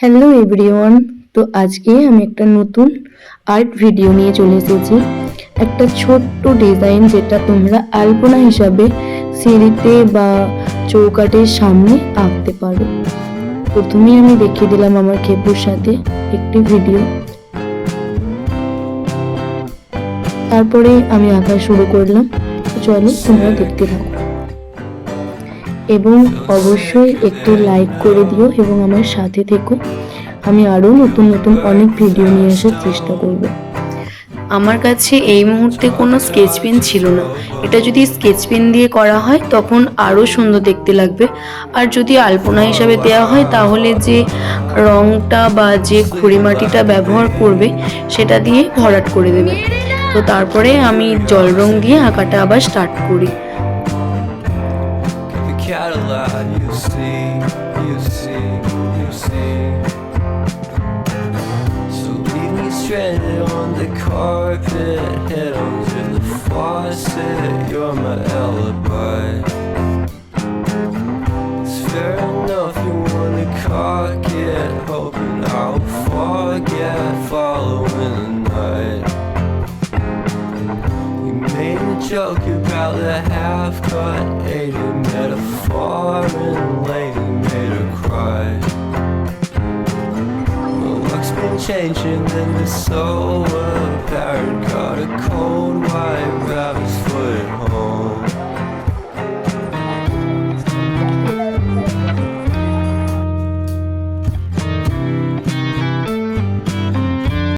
Hello everyone. তো আজকে আমি একটা নতুন আর্ট ভিডিও নিয়ে চলে এসেছি। একটা ছোট্ট ডিজাইন যেটা তোমরা আলপনা হিসাবে সিঁড়িতে বা চৌকাঠের সামনে আঁকতে পারো। প্রথমেই আমি দেখিয়ে দিলাম আমার খেপুর সাথে একটি ভিডিও, তারপরে আমি আঁকা শুরু করলাম। চলো তোমরা দেখতে থাকো এবং অবশ্যই একটু লাইক করে দিও এবং আমার সাথে থেকো। আমি আরও নতুন নতুন অনেক ভিডিও নিয়ে আসার চেষ্টা করব। আমার কাছে এই মুহূর্তে কোনো স্কেচ পেন ছিল না। এটা যদি স্কেচ পেন দিয়ে করা হয় তখন আরও সুন্দর দেখতে লাগবে, আর যদি আলপনা হিসাবে দেওয়া হয় তাহলে যে রংটা বা যে খড়িমাটিটা ব্যবহার করবে সেটা দিয়ে ভরাট করে দেবে। তো তারপরে আমি জল রং দিয়ে আঁকাটা আবার স্টার্ট করি। Stranded on the carpet, head under the faucet. You're my alibi. It's fair enough you wanna cock it, hoping I'll forget following the night. You made a joke about the half-cut, aided metaphor, and lady made her cry. Been changing, then it's so apparent. Got a cold